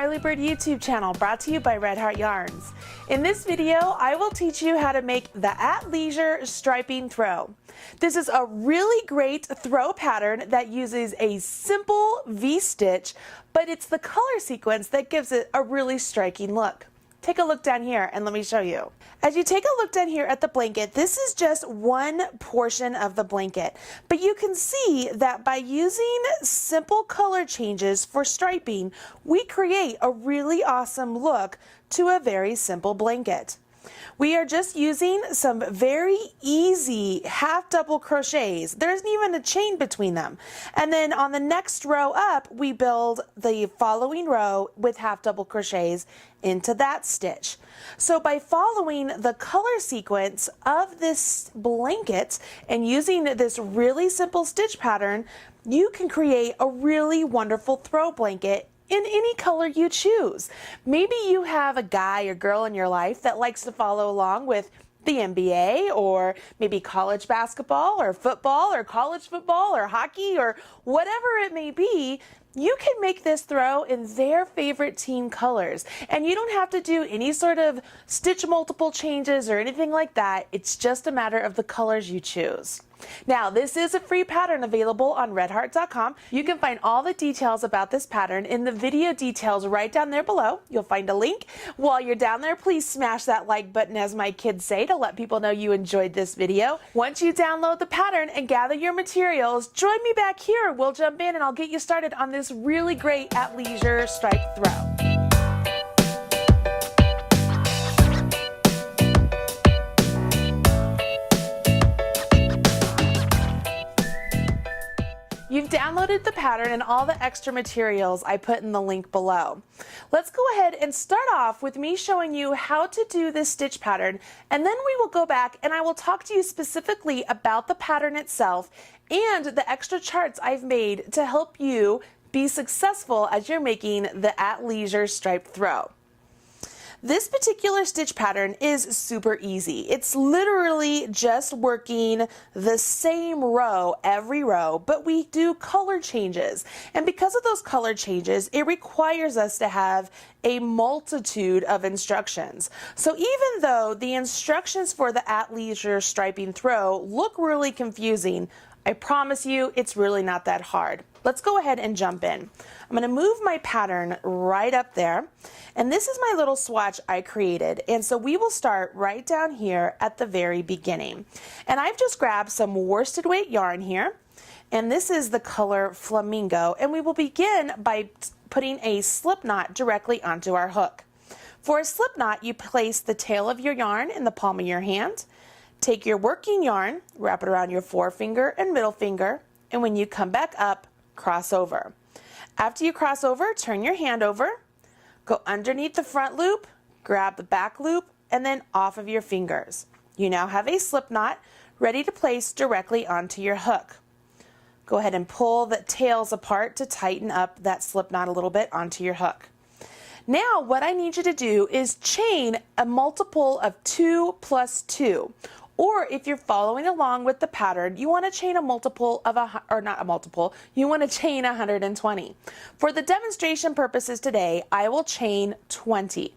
Early Bird YouTube channel brought to you by Red Heart Yarns. In this video, I will teach you how to make the Athleisure striping throw. This is a really great throw pattern that uses a simple V-stitch, but it's the color sequence that gives it a really striking look. Take a look down here and let me show you. As you take a look down here at the blanket, this is just one portion of the blanket, but you can see that by using simple color changes for striping, we create a really awesome look to a very simple blanket. We are just using some very easy half double crochets. There isn't even a chain between them. And then on the next row up, we build the following row with half double crochets into that stitch. So by following the color sequence of this blanket and using this really simple stitch pattern, you can create a really wonderful throw blanket in any color you choose. Maybe you have a guy or girl in your life that likes to follow along with the NBA or maybe college basketball or football or college football or hockey or whatever it may be. You can make this throw in their favorite team colors, and you don't have to do any sort of stitch multiple changes or anything like that. It's just a matter of the colors you choose. Now, this is a free pattern available on redheart.com. You can find all the details about this pattern in the video details right down there below. You'll find a link. While you're down there, please smash that like button, as my kids say, to let people know you enjoyed this video. Once you download the pattern and gather your materials, join me back here. We'll jump in and I'll get you started on this really great athleisure striped throw. You've downloaded the pattern and all the extra materials I put in the link below. Let's go ahead and start off with me showing you how to do this stitch pattern, and then we will go back and I will talk to you specifically about the pattern itself and the extra charts I've made to help you be successful as you're making the athleisure striped throw. This particular stitch pattern is super easy. It's literally just working the same row every row, but we do color changes. And because of those color changes, it requires us to have a multitude of instructions. So even though the instructions for the athleisure striping throw look really confusing, I promise you it's really not that hard. Let's go ahead and jump in. I'm going to move my pattern right up there, and this is my little swatch I created, and so we will start right down here at the very beginning. And I've just grabbed some worsted weight yarn here, and this is the color Flamingo, and we will begin by putting a slip knot directly onto our hook. For a slip knot, you place the tail of your yarn in the palm of your hand, take your working yarn, wrap it around your forefinger and middle finger, and when you come back up, cross over. After you cross over, turn your hand over, go underneath the front loop, grab the back loop, and then off of your fingers. You now have a slip knot ready to place directly onto your hook. Go ahead and pull the tails apart to tighten up that slip knot a little bit onto your hook. Now what I need you to do is chain a multiple of 2 plus 2. Or if you're following along with the pattern, you want to chain a multiple of you want to chain 120. For the demonstration purposes today, I will chain 20.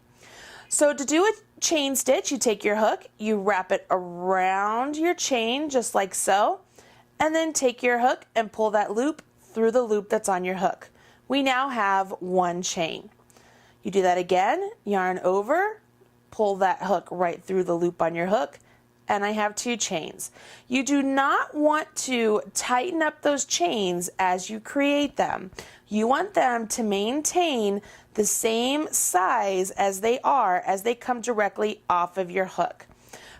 So to do a chain stitch, you take your hook, you wrap it around your chain just like so, and then take your hook and pull that loop through the loop that's on your hook. We now have one chain. You do that again, yarn over, pull that hook right through the loop on your hook, and I have 2 chains. You do not want to tighten up those chains as you create them. You want them to maintain the same size as they are as they come directly off of your hook.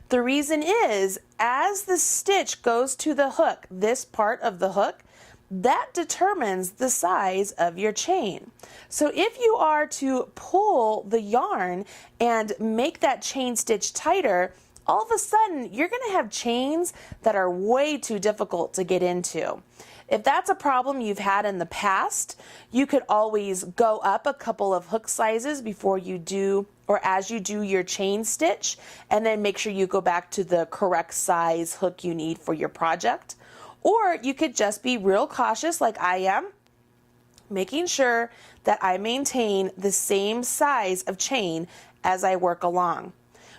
The reason is, as the stitch goes to the hook, this part of the hook, that determines the size of your chain. So if you are to pull the yarn and make that chain stitch tighter, all of a sudden you're going to have chains that are way too difficult to get into. If that's a problem you've had in the past, you could always go up a couple of hook sizes before you do, or as you do your chain stitch, and then make sure you go back to the correct size hook you need for your project. Or you could just be real cautious like I am making sure that I maintain the same size of chain as I work along.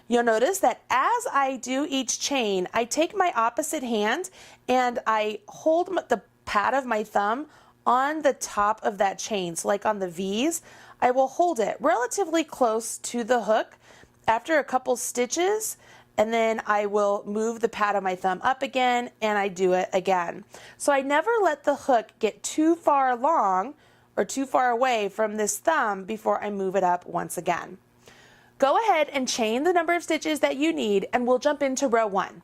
You'll notice that as I do each chain, I take my opposite hand and I hold the pad of my thumb on the top of that chain. So like on the V's, I will hold it relatively close to the hook after a couple stitches, and then I will move the pad of my thumb up again and I do it again. So I never let the hook get too far along or too far away from this thumb before I move it up once again. Go ahead and chain the number of stitches that you need, and we'll jump into row 1.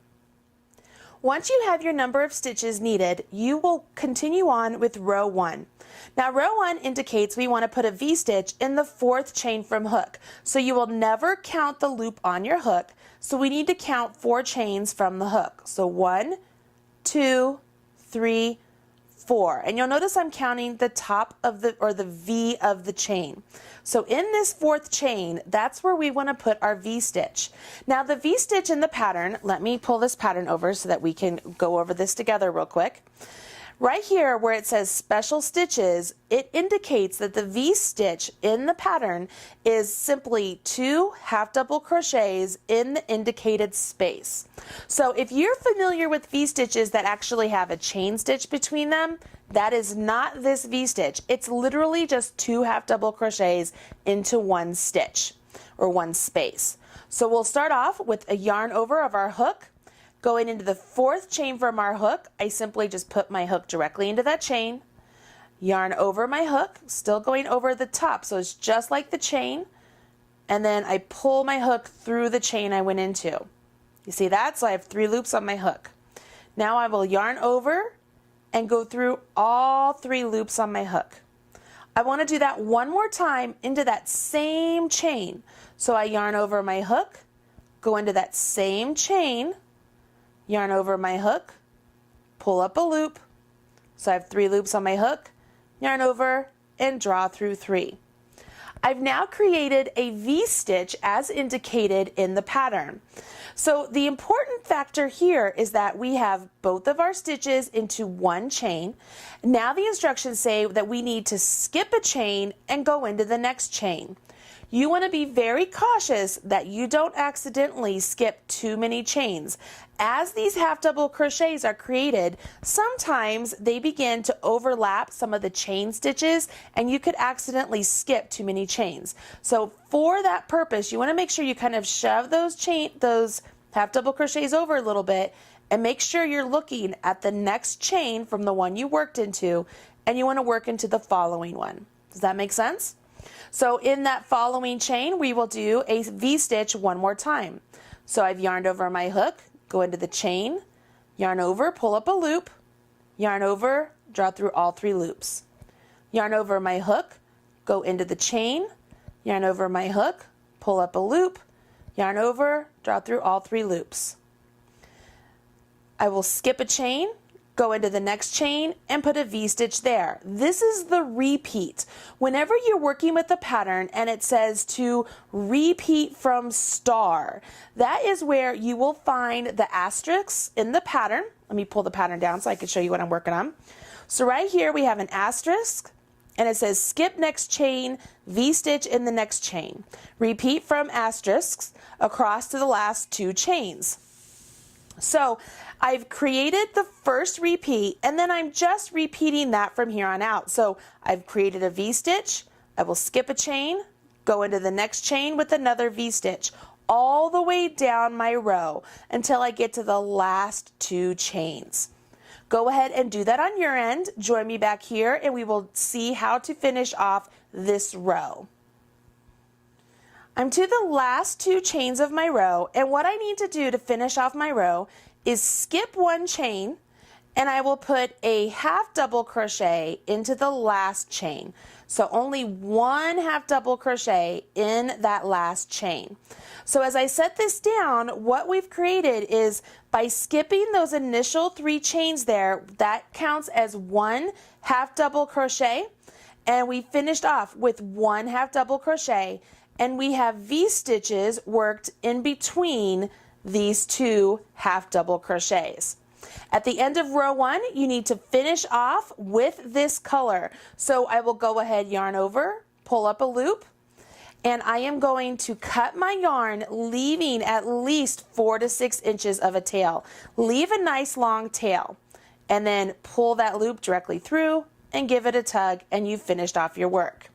Once you have your number of stitches needed, you will continue on with row 1. Now row 1 indicates we want to put a V-stitch in the 4th chain from hook. So you will never count the loop on your hook. So we need to count 4 chains from the hook. So 1, 2, 3, 4. And you'll notice I'm counting the top of the V of the chain. So in this 4th chain, that's where we want to put our V-stitch. Now the V-stitch in the pattern, let me pull this pattern over so that we can go over this together real quick. Right here where it says special stitches, it indicates that the V-stitch in the pattern is simply 2 half double crochets in the indicated space. So if you're familiar with V-stitches that actually have a chain stitch between them, that is not this V-stitch. It's literally just 2 half double crochets into one stitch or one space. So we'll start off with a yarn over of our hook. Going into the 4th chain from our hook, I simply just put my hook directly into that chain, yarn over my hook, still going over the top, so it's just like the chain, and then I pull my hook through the chain I went into. You see that? So I have 3 loops on my hook. Now I will yarn over and go through all 3 loops on my hook. I want to do that one more time into that same chain. So I yarn over my hook, go into that same chain, yarn over my hook, pull up a loop, so I have 3 loops on my hook, yarn over, and draw through 3. I've now created a V-stitch as indicated in the pattern. So the important factor here is that we have both of our stitches into one chain. Now the instructions say that we need to skip a chain and go into the next chain. You want to be very cautious that you don't accidentally skip too many chains. As these half double crochets are created, sometimes they begin to overlap some of the chain stitches and you could accidentally skip too many chains. So for that purpose, you want to make sure you kind of shove those half double crochets over a little bit and make sure you're looking at the next chain from the one you worked into, and you want to work into the following one. Does that make sense? So in that following chain, we will do a V-stitch one more time. So I've yarned over my hook, go into the chain, yarn over, pull up a loop, yarn over, draw through all 3 loops. Yarn over my hook, go into the chain, yarn over my hook, pull up a loop, yarn over, draw through all 3 loops. I will skip a chain, go into the next chain, and put a V-stitch there. This is the repeat. Whenever you're working with the pattern and it says to repeat from star, that is where you will find the asterisks in the pattern. Let me pull the pattern down so I can show you what I'm working on. So right here we have an asterisk, and it says skip next chain, V-stitch in the next chain. Repeat from asterisks across to the last 2 chains. So I've created the first repeat, and then I'm just repeating that from here on out. So I've created a V-stitch, I will skip a chain, go into the next chain with another V-stitch, all the way down my row until I get to the last 2 chains. Go ahead and do that on your end. Join me back here and we will see how to finish off this row. I'm to the last 2 chains of my row, and what I need to do to finish off my row is skip 1 chain, and I will put a half double crochet into the last chain. So only 1 half double crochet in that last chain. So as I set this down, what we've created is by skipping those initial 3 chains there, that counts as 1 half double crochet, and we finished off with 1 half double crochet, and we have V-stitches worked in between these 2 half double crochets. At the end of row 1, you need to finish off with this color. So I will go ahead, yarn over, pull up a loop, and I am going to cut my yarn, leaving at least 4 to 6 inches of a tail. Leave a nice long tail, and then pull that loop directly through and give it a tug, and you've finished off your work.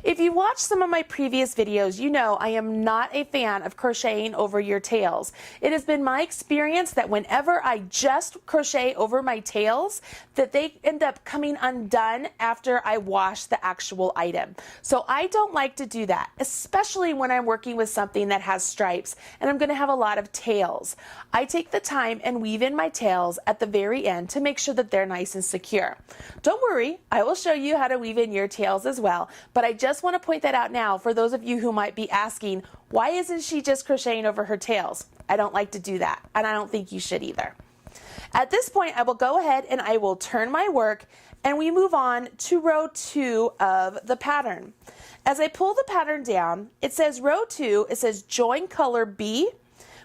If you watched some of my previous videos, you know I am not a fan of crocheting over your tails. It has been my experience that whenever I just crochet over my tails, that they end up coming undone after I wash the actual item. So I don't like to do that, especially when I'm working with something that has stripes and I'm going to have a lot of tails. I take the time and weave in my tails at the very end to make sure that they're nice and secure. Don't worry, I will show you how to weave in your tails as well, but I just want to point that out now for those of you who might be asking, why isn't she just crocheting over her tails? I don't like to do that, and I don't think you should either. At this point, I will go ahead and I will turn my work, and we move on to row 2 of the pattern. As I pull the pattern down, it says row 2, it says join color B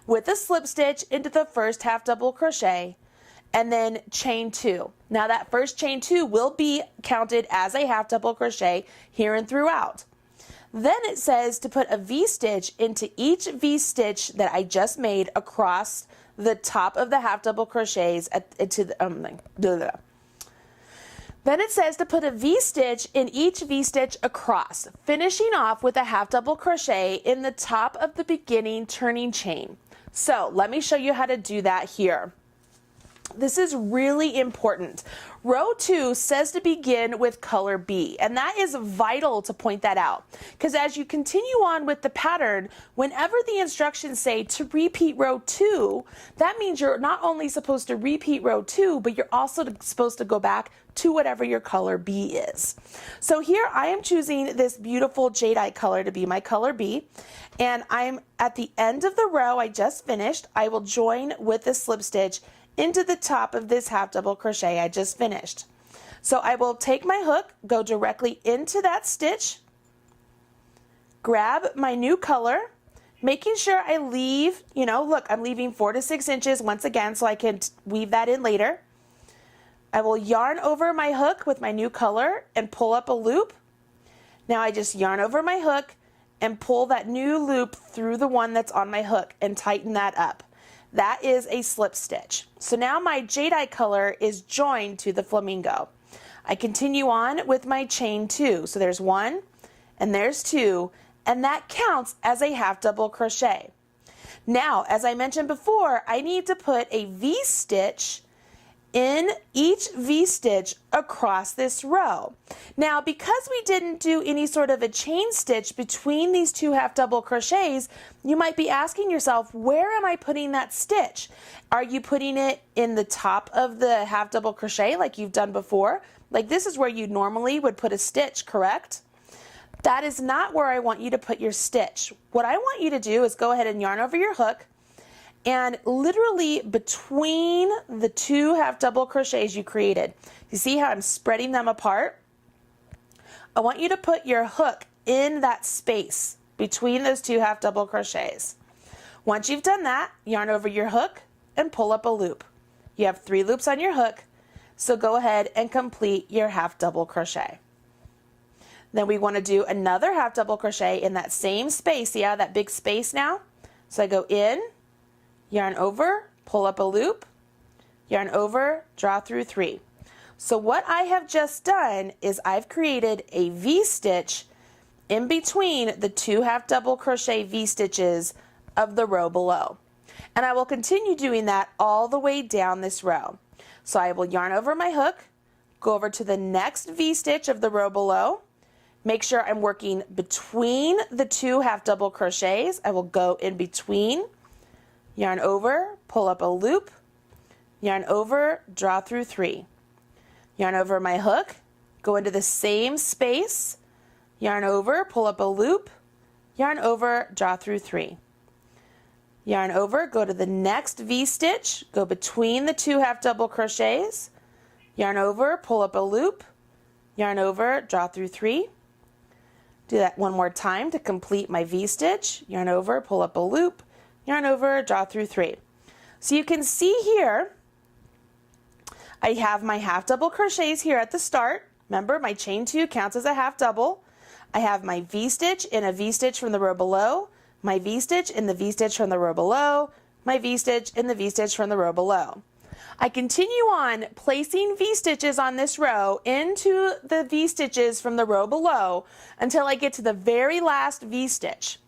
with a slip stitch into the first half double crochet, and then chain 2. Now that first chain 2 will be counted as a half double crochet here and throughout. Then it says to put a V-stitch into each V-stitch that I just made across the top of the half double crochets Then it says to put a V-stitch in each V-stitch across, finishing off with a half double crochet in the top of the beginning turning chain. So let me show you how to do that here. This is really important. Row 2 says to begin with color B, and that is vital to point that out, because as you continue on with the pattern, whenever the instructions say to repeat row 2, that means you're not only supposed to repeat row 2, but you're also supposed to go back to whatever your color B is. So here I am choosing this beautiful jadeite color to be my color B, and I'm at the end of the row I just finished. I will join with a slip stitch into the top of this half double crochet I just finished. So I will take my hook, go directly into that stitch, grab my new color, making sure I leave, look, I'm leaving 4 to 6 inches once again so I can weave that in later. I will yarn over my hook with my new color and pull up a loop. Now I just yarn over my hook and pull that new loop through the one that's on my hook and tighten that up. That is a slip stitch. So now my jadeite color is joined to the flamingo. I continue on with my chain 2. So there's 1 and there's 2, and that counts as a half double crochet. Now, as I mentioned before, I need to put a V-stitch in each V-stitch across this row. Now, because we didn't do any sort of a chain stitch between these 2 half double crochets, you might be asking yourself, where am I putting that stitch? Are you putting it in the top of the half double crochet like you've done before? Like this is where you normally would put a stitch, correct? That is not where I want you to put your stitch. What I want you to do is go ahead and yarn over your hook, and literally between the 2 half double crochets you created, you see how I'm spreading them apart? I want you to put your hook in that space between those 2 half double crochets. Once you've done that, yarn over your hook and pull up a loop. You have 3 loops on your hook, so go ahead and complete your half double crochet. Then we want to do another half double crochet in that same space. See how that big space now? So I go in, yarn over, pull up a loop, yarn over, draw through 3. So what I have just done is I've created a V-stitch in between the 2 half double crochet V-stitches of the row below. And I will continue doing that all the way down this row. So I will yarn over my hook, go over to the next V-stitch of the row below, make sure I'm working between the 2 half double crochets. I will go in between, yarn over, pull up a loop, yarn over, draw through 3. Yarn over my hook, go into the same space, yarn over, pull up a loop, yarn over, draw through 3. Yarn over, go to the next V-stitch, go between the 2 half double crochets, yarn over, pull up a loop, yarn over, draw through 3. Do that one more time to complete my V-stitch, yarn over, pull up a loop, yarn over, draw through 3. So you can see here I have my half double crochets here at the start. Remember, my chain 2 counts as a half double. I have my V-stitch in a V-stitch from the row below, my V-stitch in the V-stitch from the row below, my V-stitch in the V-stitch from the row below. I continue on placing V-stitches on this row into the V-stitches from the row below until I get to the very last V-stitch.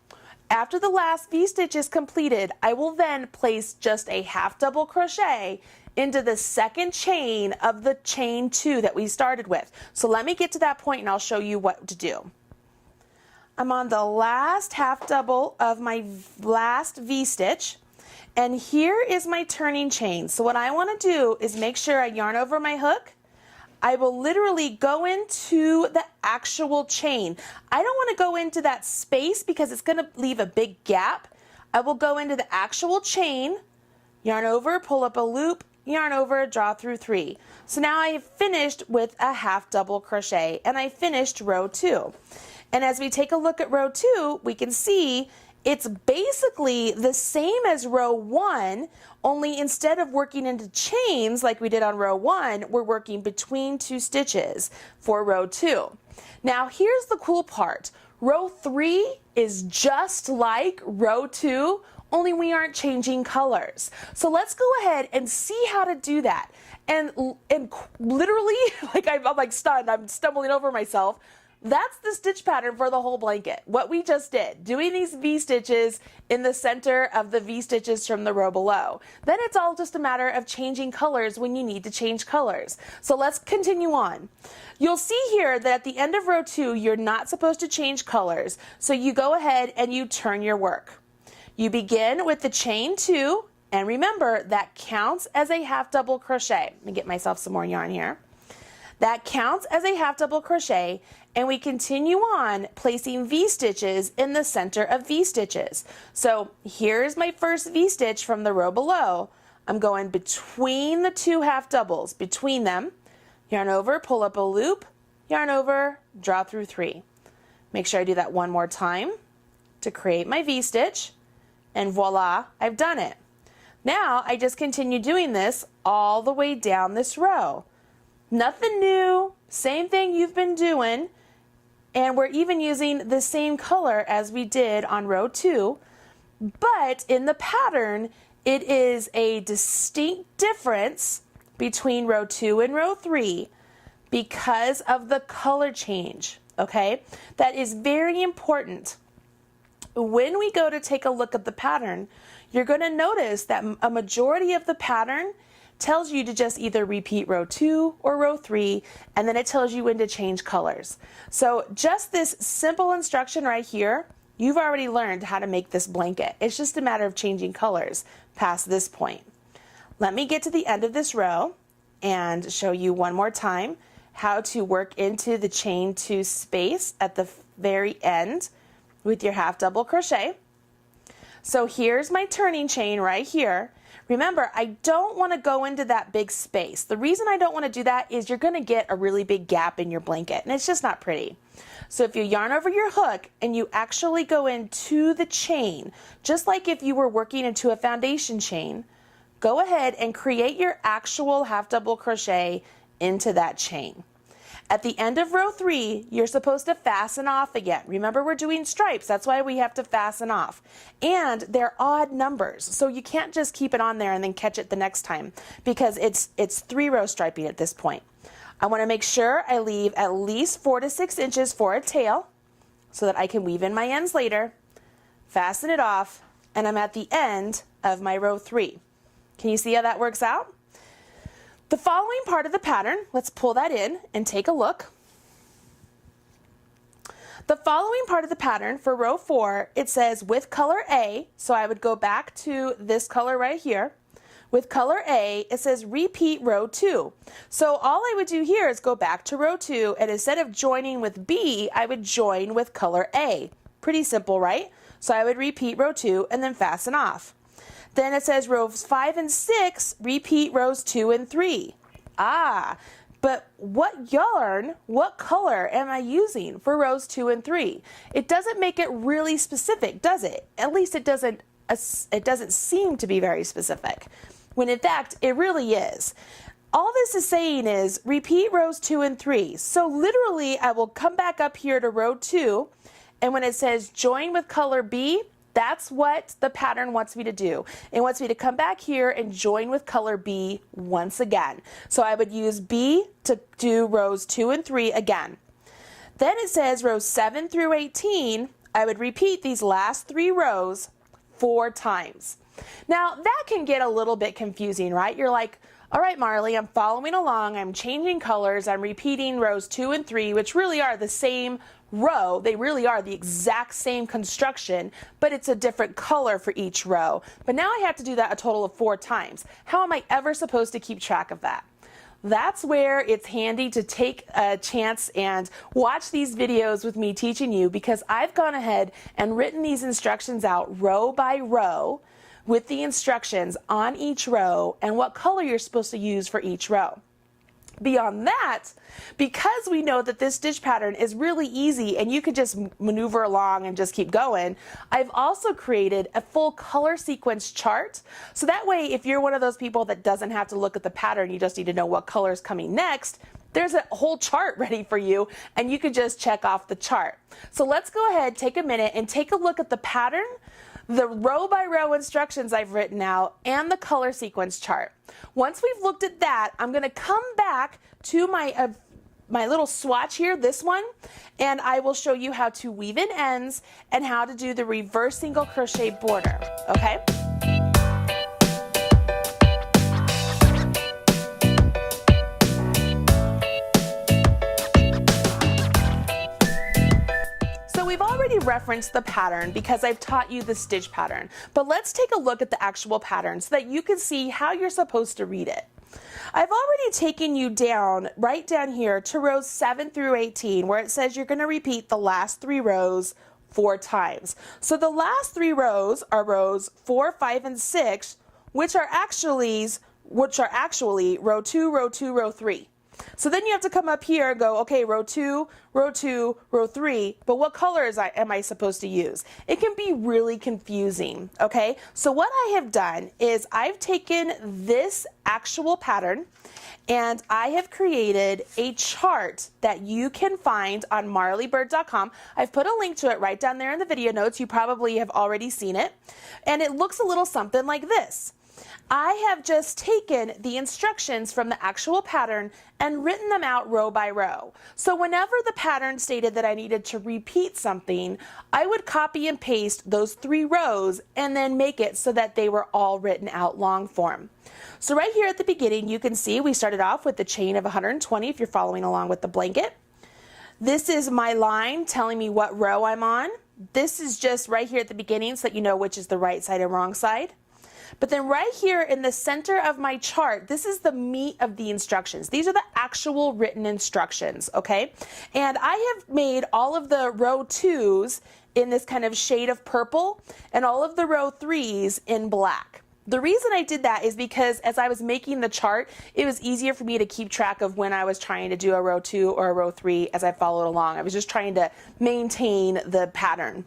After the last V-stitch is completed, I will then place just a half double crochet into the second chain of the chain 2 that we started with. So let me get to that point and I'll show you what to do. I'm on the last half double of my last V-stitch, and here is my turning chain. So what I want to do is make sure I yarn over my hook. I will literally go into the actual chain. I don't want to go into that space because it's going to leave a big gap. I will go into the actual chain, yarn over, pull up a loop, yarn over, draw through 3. So now I have finished with a half double crochet and I finished row 2. And as we take a look at row 2, we can see it's basically the same as row 1, only instead of working into chains like we did on row 1, we're working between 2 stitches for row 2. Now here's the cool part. Row 3 is just like row 2, only we aren't changing colors. So let's go ahead and see how to do that. And literally, I'm like stunned, I'm stumbling over myself. That's the stitch pattern for the whole blanket. What we just did, doing these V-stitches in the center of the V-stitches from the row below. Then it's all just a matter of changing colors when you need to change colors. So let's continue on. You'll see here that at the end of row 2, you're not supposed to change colors. So you go ahead and you turn your work. You begin with the chain 2, and remember that counts as a half double crochet. Let me get myself some more yarn here. That counts as a half double crochet, and we continue on placing V-stitches in the center of V-stitches. So here's my first V-stitch from the row below. I'm going between the 2 half doubles, between them, yarn over, pull up a loop, yarn over, draw through 3. Make sure I do that one more time to create my V-stitch, and voila, I've done it. Now I just continue doing this all the way down this row. Nothing new, same thing you've been doing, and we're even using the same color as we did on row 2, but in the pattern, it is a distinct difference between row 2 and row 3 because of the color change, okay? That is very important. When we go to take a look at the pattern, you're going to notice that a majority of the pattern tells you to just either repeat row 2 or row 3, and then it tells you when to change colors. So just this simple instruction right here, you've already learned how to make this blanket. It's just a matter of changing colors past this point. Let me get to the end of this row and show you one more time how to work into the chain 2 space at the very end with your half double crochet. So here's my turning chain right here. Remember, I don't want to go into that big space. The reason I don't want to do that is you're going to get a really big gap in your blanket, and it's just not pretty. So if you yarn over your hook and you actually go into the chain, just like if you were working into a foundation chain, go ahead and create your actual half double crochet into that chain. At the end of row 3, you're supposed to fasten off again. Remember, we're doing stripes. That's why we have to fasten off. And they're odd numbers, so you can't just keep it on there and then catch it the next time because it's 3-row striping at this point. I want to make sure I leave at least 4 to 6 inches for a tail so that I can weave in my ends later, fasten it off, and I'm at the end of my row 3. Can you see how that works out? The following part of the pattern, let's pull that in and take a look. The following part of the pattern for row 4, it says with color A, so I would go back to this color right here. With color A, it says repeat row 2. So all I would do here is go back to row 2, and instead of joining with B, I would join with color A. Pretty simple, right? So I would repeat row 2 and then fasten off. Then it says rows 5 and 6, repeat rows 2 and 3. But what yarn, what color am I using for rows 2 and 3? It doesn't make it really specific, does it? At least it doesn't seem to be very specific, when in fact it really is. All this is saying is repeat rows 2 and 3. So literally I will come back up here to row 2, and when it says join with color B, that's what the pattern wants me to do. It wants me to come back here and join with color B once again. So I would use B to do rows 2 and 3 again. Then it says rows 7 through 18, I would repeat these last 3 rows 4 times. Now that can get a little bit confusing, right? You're like, all right, Marley, I'm following along, I'm changing colors, I'm repeating rows 2 and 3, which really are the same row. They really are the exact same construction, but it's a different color for each row. But now I have to do that a total of 4 times. How am I ever supposed to keep track of that? That's where it's handy to take a chance and watch these videos with me teaching you, because I've gone ahead and written these instructions out row by row with the instructions on each row and what color you're supposed to use for each row. Beyond that, because we know that this stitch pattern is really easy and you could just maneuver along and just keep going, I've also created a full color sequence chart. So that way, if you're one of those people that doesn't have to look at the pattern, you just need to know what color is coming next, there's a whole chart ready for you and you could just check off the chart. So let's go ahead, take a minute and take a look at the pattern, the row by row instructions I've written out, and the color sequence chart. Once we've looked at that, I'm going to come back to my little swatch here, this one, and I will show you how to weave in ends and how to do the reverse single crochet border, okay? We've already referenced the pattern because I've taught you the stitch pattern, but let's take a look at the actual pattern so that you can see how you're supposed to read it. I've already taken you down, right down here to rows 7 through 18, where it says you're going to repeat the last 3 rows 4 times. So the last 3 rows are rows 4, 5, and 6, which are actually row 2, row 2, row 3. So then you have to come up here and go, okay, row 2, row 2, row 3, but what colors am I supposed to use? It can be really confusing, okay? So what I have done is I've taken this actual pattern and I have created a chart that you can find on marleybird.com. I've put a link to it right down there in the video notes. You probably have already seen it. And it looks a little something like this. I have just taken the instructions from the actual pattern and written them out row by row. So whenever the pattern stated that I needed to repeat something, I would copy and paste those 3 rows and then make it so that they were all written out long form. So right here at the beginning, you can see we started off with the chain of 120 if you're following along with the blanket. This is my line telling me what row I'm on. This is just right here at the beginning so that you know which is the right side and wrong side. But then right here in the center of my chart, this is the meat of the instructions. These are the actual written instructions, okay? And I have made all of the row 2s in this kind of shade of purple and all of the row 3s in black. The reason I did that is because as I was making the chart, it was easier for me to keep track of when I was trying to do a row 2 or a row 3 as I followed along. I was just trying to maintain the pattern.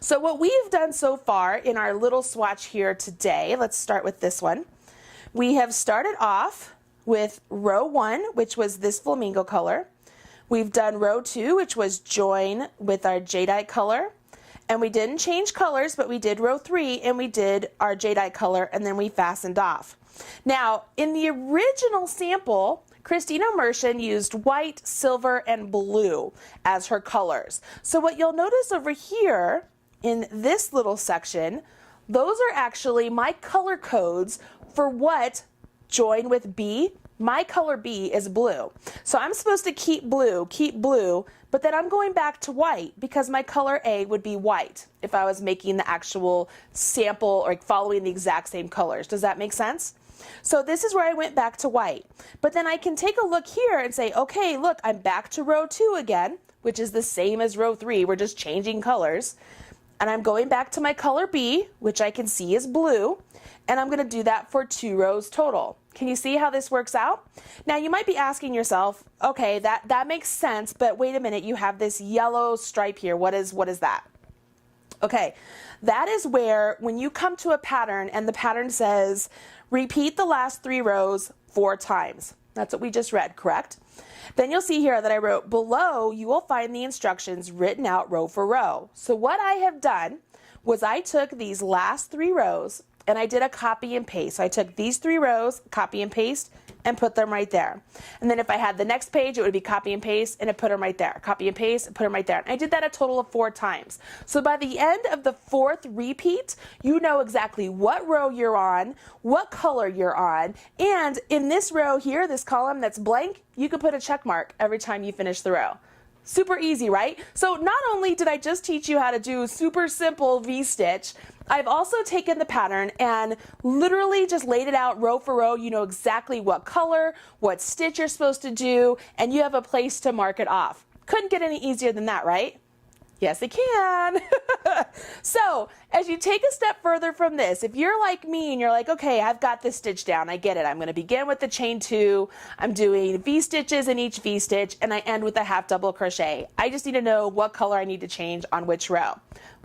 So what we've done so far in our little swatch here today, let's start with this one. We have started off with row 1, which was this flamingo color. We've done row 2, which was join with our jadeite color. And we didn't change colors, but we did row 3 and we did our jadeite color and then we fastened off. Now, in the original sample, Christina Mershon used white, silver, and blue as her colors. So what you'll notice over here in this little section, those are actually my color codes for what join with B. My color B is blue. So I'm supposed to keep blue, but then I'm going back to white because my color A would be white if I was making the actual sample or following the exact same colors. Does that make sense? So this is where I went back to white. But then I can take a look here and say, okay, look, I'm back to row 2 again, which is the same as row 3. We're just changing colors. And I'm going back to my color B, which I can see is blue, and I'm going to do that for 2 rows total. Can you see how this works out? Now you might be asking yourself, okay, that makes sense, but wait a minute, you have this yellow stripe here. What is that? Okay, that is where when you come to a pattern and the pattern says repeat the last 3 rows 4 times. That's what we just read, correct? Then you'll see here that I wrote below, you will find the instructions written out row for row. So what I have done was I took these last 3 rows and I did a copy and paste. So I took these 3 rows, copy and paste, and put them right there. And then if I had the next page, it would be copy and paste, and I put them right there. Copy and paste, and put them right there. And I did that a total of 4 times. So by the end of the 4th repeat, you know exactly what row you're on, what color you're on, and in this row here, this column that's blank, you can put a check mark every time you finish the row. Super easy, right? So not only did I just teach you how to do super simple V-stitch, I've also taken the pattern and literally just laid it out row for row. You know exactly what color, what stitch you're supposed to do, and you have a place to mark it off. Couldn't get any easier than that, right? Yes, it can. So as you take a step further from this, if you're like me and you're like, okay, I've got this stitch down, I get it. I'm going to begin with the chain 2. I'm doing V stitches in each V stitch, and I end with a half double crochet. I just need to know what color I need to change on which row.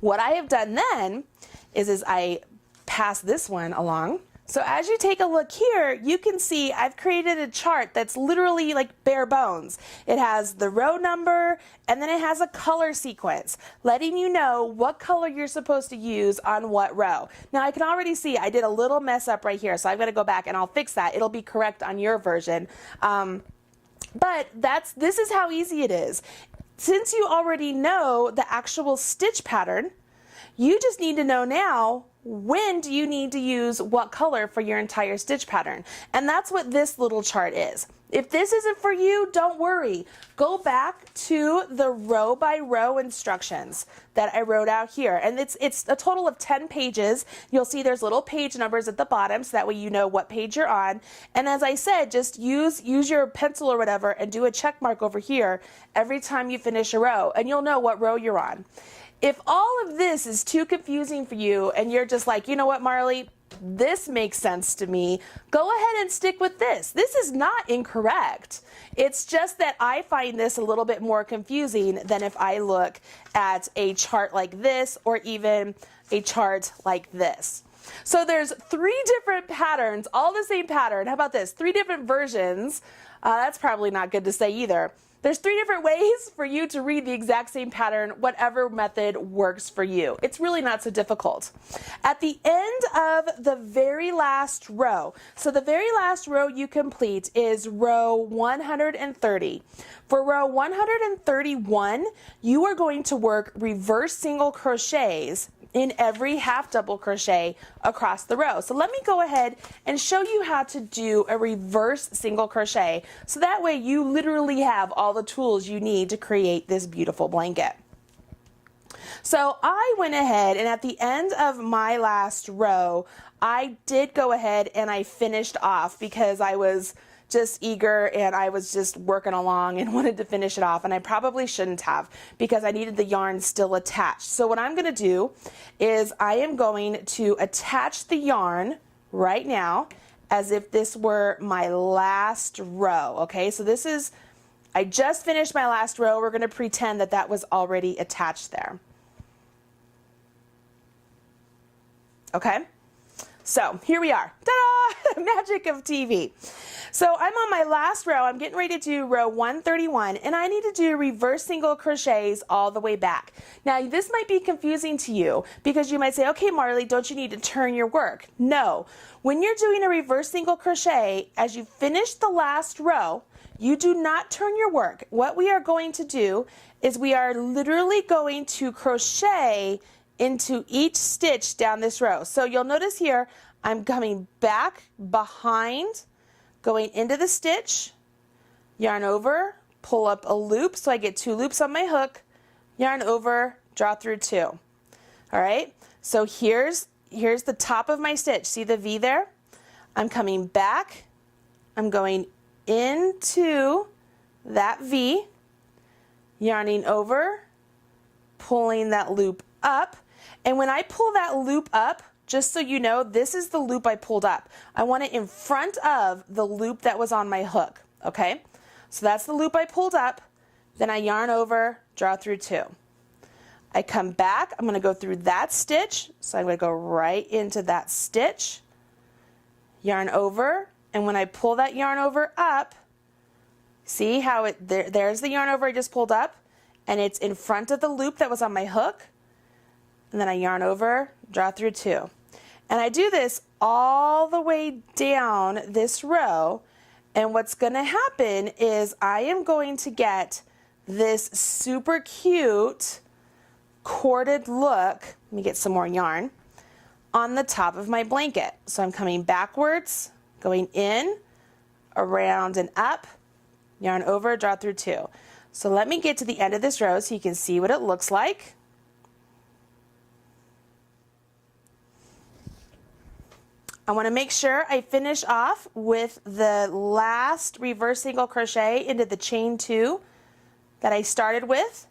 What I have done then is I pass this one along. So as you take a look here, you can see I've created a chart that's literally like bare bones. It has the row number and then it has a color sequence, letting you know what color you're supposed to use on what row. Now I can already see I did a little mess up right here, so I've got to go back and I'll fix that. It'll be correct on your version. But this is how easy it is. Since you already know the actual stitch pattern, you just need to know now when do you need to use what color for your entire stitch pattern. And that's what this little chart is. If this isn't for you, don't worry. Go back to the row by row instructions that I wrote out here. And it's a total of 10 pages. You'll see there's little page numbers at the bottom so that way you know what page you're on. And as I said, just use your pencil or whatever and do a check mark over here every time you finish a row, and you'll know what row you're on. If all of this is too confusing for you and you're just like, you know what, Marley, this makes sense to me, go ahead and stick with this. This is not incorrect. It's just that I find this a little bit more confusing than if I look at a chart like this or even a chart like this. So there's 3 different patterns, all the same pattern. How about this? 3 different versions. That's probably not good to say either. There's 3 different ways for you to read the exact same pattern, whatever method works for you. It's really not so difficult. At the end of the very last row, so the very last row you complete is row 130. For row 131, you are going to work reverse single crochets in every half double crochet across the row. So let me go ahead and show you how to do a reverse single crochet, so that way you literally have all the tools you need to create this beautiful blanket. So I went ahead and at the end of my last row, I did go ahead and I finished off because I was just eager and I was just working along and wanted to finish it off, and I probably shouldn't have because I needed the yarn still attached. So what I'm going to do is I am going to attach the yarn right now as if this were my last row. Okay, so this is, I just finished my last row. We're going to pretend that that was already attached there. Okay, so here we are. Ta-da! Magic of TV. So I'm on my last row. I'm getting ready to do row 131, and I need to do reverse single crochets all the way back. Now this might be confusing to you because you might say, okay, Marley, don't you need to turn your work? No. When you're doing a reverse single crochet, as you finish the last row, you do not turn your work. What we are going to do is we are literally going to crochet into each stitch down this row. So you'll notice here, I'm coming back behind, going into the stitch, yarn over, pull up a loop so I get 2 loops on my hook, yarn over, draw through 2. All right, so here's the top of my stitch. See the V there? I'm coming back, I'm going into that V, yarning over, pulling that loop up, and when I pull that loop up, just so you know, this is the loop I pulled up. I want it in front of the loop that was on my hook, okay? So that's the loop I pulled up, then I yarn over, draw through 2. I come back, I'm going to go through that stitch, so I'm going to go right into that stitch, yarn over, and when I pull that yarn over up, see how there's the yarn over I just pulled up, and it's in front of the loop that was on my hook, and then I yarn over, draw through 2. And I do this all the way down this row, and what's going to happen is I am going to get this super cute corded look. Let me get some more yarn on the top of my blanket. So I'm coming backwards, going in, around and up, yarn over, draw through 2. So let me get to the end of this row so you can see what it looks like. I want to make sure I finish off with the last reverse single crochet into the chain 2 that I started with,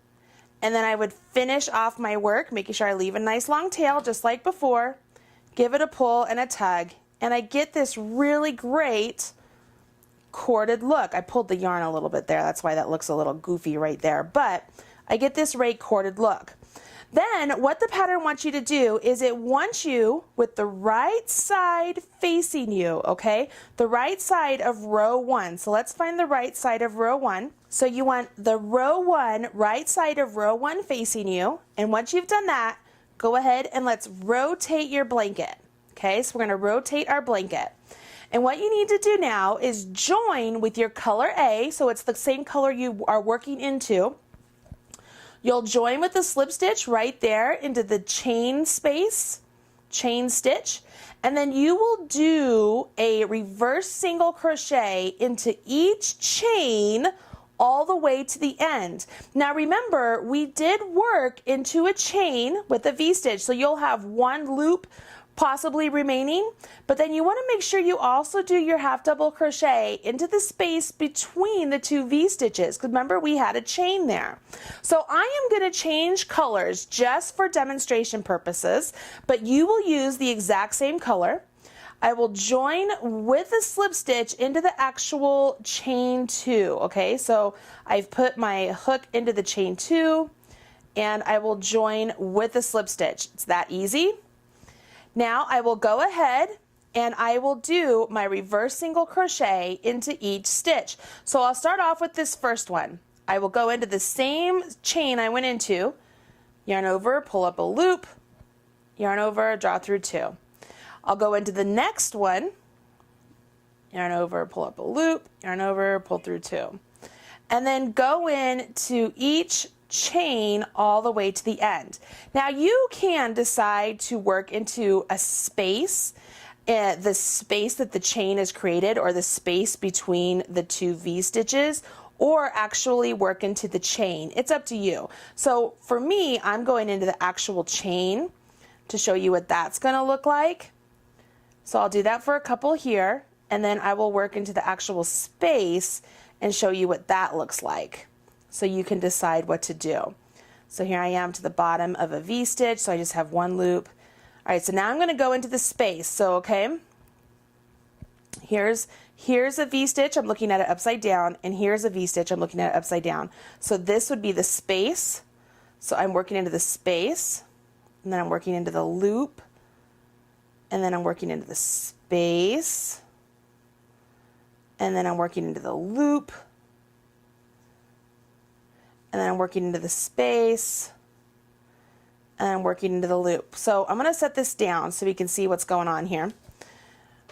and then I would finish off my work, making sure I leave a nice long tail just like before, give it a pull and a tug, and I get this really great corded look. I pulled the yarn a little bit there, that's why that looks a little goofy right there, but I get this great corded look. Then what the pattern wants you to do is it wants you with the right side facing you, okay? The right side of row 1. So let's find the right side of row 1. So you want the row 1, right side of row 1 facing you. And once you've done that, go ahead and let's rotate your blanket. Okay, so we're going to rotate our blanket. And what you need to do now is join with your color A, so it's the same color you are working into. You'll join with the slip stitch right there into the chain space, chain stitch, and then you will do a reverse single crochet into each chain all the way to the end. Now remember, we did work into a chain with a V-stitch, so you'll have one loop possibly remaining, but then you want to make sure you also do your half double crochet into the space between the 2 V-stitches, because remember we had a chain there. So I am going to change colors just for demonstration purposes, but you will use the exact same color. I will join with a slip stitch into the actual chain 2, okay? So I've put my hook into the chain 2 and I will join with a slip stitch. It's that easy. Now I will go ahead and I will do my reverse single crochet into each stitch. So I'll start off with this first one. I will go into the same chain I went into, yarn over, pull up a loop, yarn over, draw through 2. I'll go into the next one, yarn over, pull up a loop, yarn over, pull through 2. And then go into each chain all the way to the end. Now you can decide to work into a space, the space that the chain is created or the space between the 2 V-stitches, or actually work into the chain. It's up to you. So for me, I'm going into the actual chain to show you what that's going to look like. So I'll do that for a couple here, and then I will work into the actual space and show you what that looks like, so you can decide what to do. So here I am to the bottom of a V-stitch, so I just have one loop. All right, so now I'm going to go into the space. So okay, here's a V-stitch, I'm looking at it upside down, and here's a V-stitch, I'm looking at it upside down. So this would be the space. So I'm working into the space, and then I'm working into the loop, and then I'm working into the space, and then I'm working into the loop, and then I'm working into the space, and I'm working into the loop. So I'm going to set this down so we can see what's going on here.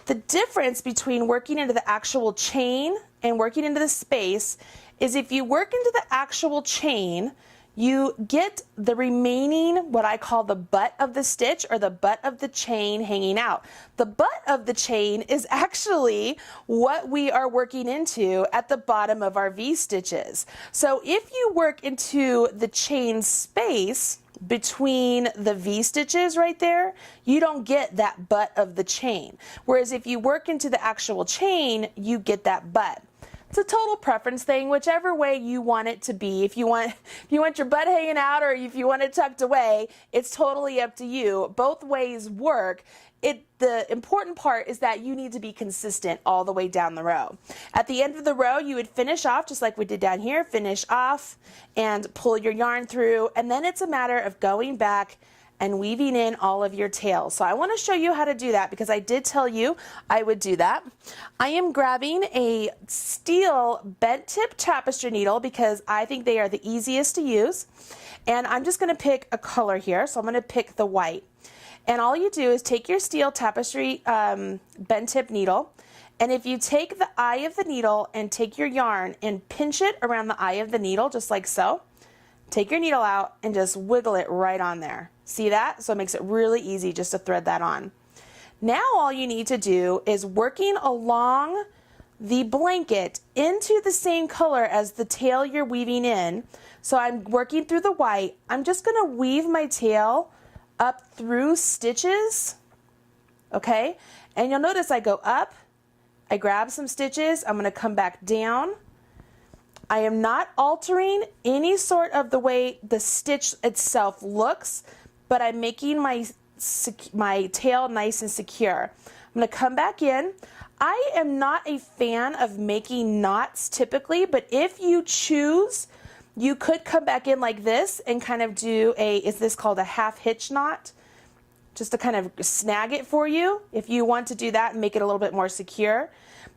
The difference between working into the actual chain and working into the space is if you work into the actual chain, you get the remaining, what I call the butt of the stitch or the butt of the chain hanging out. The butt of the chain is actually what we are working into at the bottom of our V-stitches. So if you work into the chain space between the V-stitches right there, you don't get that butt of the chain. Whereas if you work into the actual chain, you get that butt. It's a total preference thing, whichever way you want it to be. If you want your butt hanging out or if you want it tucked away, it's totally up to you. Both ways work. The important part is that you need to be consistent all the way down the row. At the end of the row, you would finish off just like we did down here, finish off and pull your yarn through, and then it's a matter of going back and weaving in all of your tails. So I want to show you how to do that because I did tell you I would do that. I am grabbing a steel bent tip tapestry needle because I think they are the easiest to use, and I'm just going to pick a color here. So I'm going to pick the white. And all you do is take your steel tapestry bent tip needle, and if you take the eye of the needle and take your yarn and pinch it around the eye of the needle, just like so, take your needle out and just wiggle it right on there. See that? So it makes it really easy just to thread that on. Now all you need to do is working along the blanket into the same color as the tail you're weaving in. So I'm working through the white. I'm just going to weave my tail up through stitches, okay? And you'll notice I go up, I grab some stitches, I'm gonna come back down. I am not altering any sort of the way the stitch itself looks, but I'm making my tail nice and secure. I'm gonna come back in. I am not a fan of making knots typically, but if you choose, you could come back in like this and kind of do is this called a half hitch knot? Just to kind of snag it for you if you want to do that and make it a little bit more secure.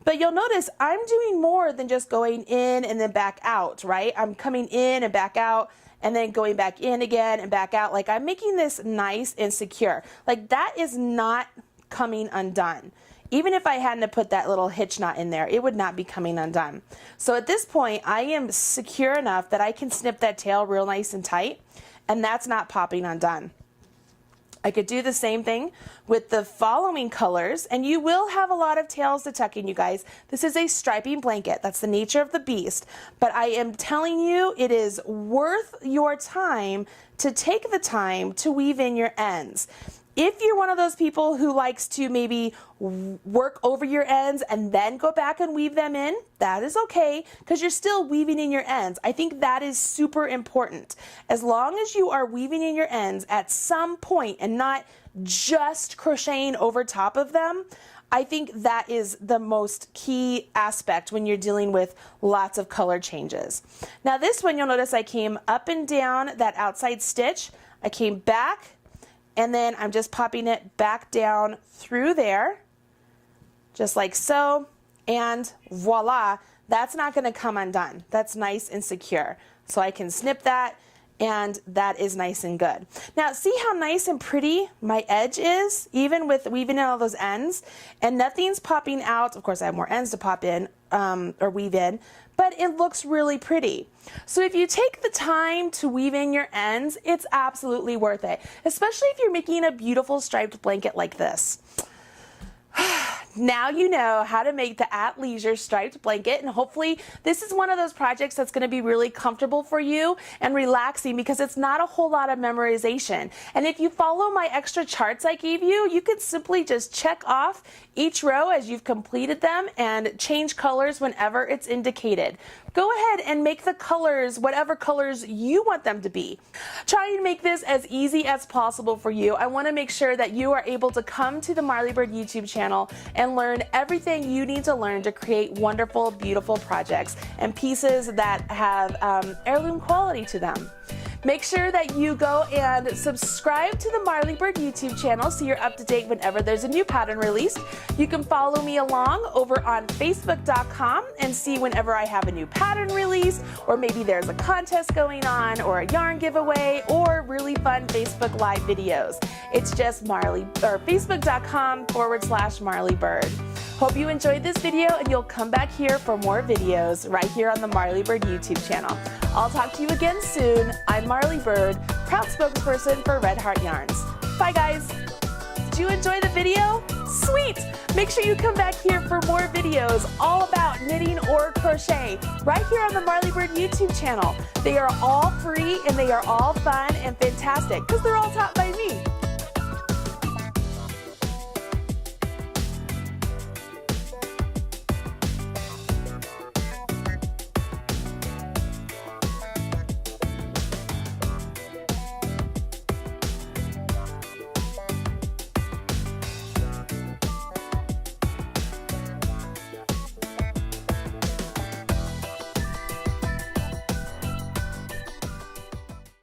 But you'll notice I'm doing more than just going in and then back out, right? I'm coming in and back out and then going back in again and back out. Like I'm making this nice and secure. Like that is not coming undone. Even if I hadn't put that little hitch knot in there, it would not be coming undone. So at this point, I am secure enough that I can snip that tail real nice and tight, and that's not popping undone. I could do the same thing with the following colors, and you will have a lot of tails to tuck in, you guys. This is a striping blanket. That's the nature of the beast. But I am telling you, it is worth your time to take the time to weave in your ends. If you're one of those people who likes to maybe work over your ends and then go back and weave them in, that is okay because you're still weaving in your ends. I think that is super important. As long as you are weaving in your ends at some point and not just crocheting over top of them, I think that is the most key aspect when you're dealing with lots of color changes. Now this one, you'll notice I came up and down that outside stitch. I came back, and then I'm just popping it back down through there, just like so, and voila, that's not gonna come undone. That's nice and secure. So I can snip that, and that is nice and good. Now see how nice and pretty my edge is, even with weaving in all those ends, and nothing's popping out. Of course I have more ends to pop in, or weave in, but it looks really pretty. So if you take the time to weave in your ends, it's absolutely worth it, especially if you're making a beautiful striped blanket like this. Now you know how to make the Athleisure striped blanket, and hopefully this is one of those projects that's going to be really comfortable for you and relaxing because it's not a whole lot of memorization. And if you follow my extra charts I gave you, you could simply just check off each row as you've completed them and change colors whenever it's indicated. Go ahead and make the colors whatever colors you want them to be. Try and make this as easy as possible for you. I want to make sure that you are able to come to the Marley Bird YouTube channel and learn everything you need to learn to create wonderful, beautiful projects and pieces that have heirloom quality to them. Make sure that you go and subscribe to the Marley Bird YouTube channel so you're up to date whenever there's a new pattern released. You can follow me along over on Facebook.com and see whenever I have a new pattern released, or maybe there's a contest going on, or a yarn giveaway, or really fun Facebook Live videos. It's just Facebook.com/Marley Bird. Hope you enjoyed this video and you'll come back here for more videos right here on the Marley Bird YouTube channel. I'll talk to you again soon. I'm Marley Bird, proud spokesperson for Red Heart Yarns. Bye guys. Did you enjoy the video? Sweet! Make sure you come back here for more videos all about knitting or crochet right here on the Marley Bird YouTube channel. They are all free and they are all fun and fantastic because they're all taught by me.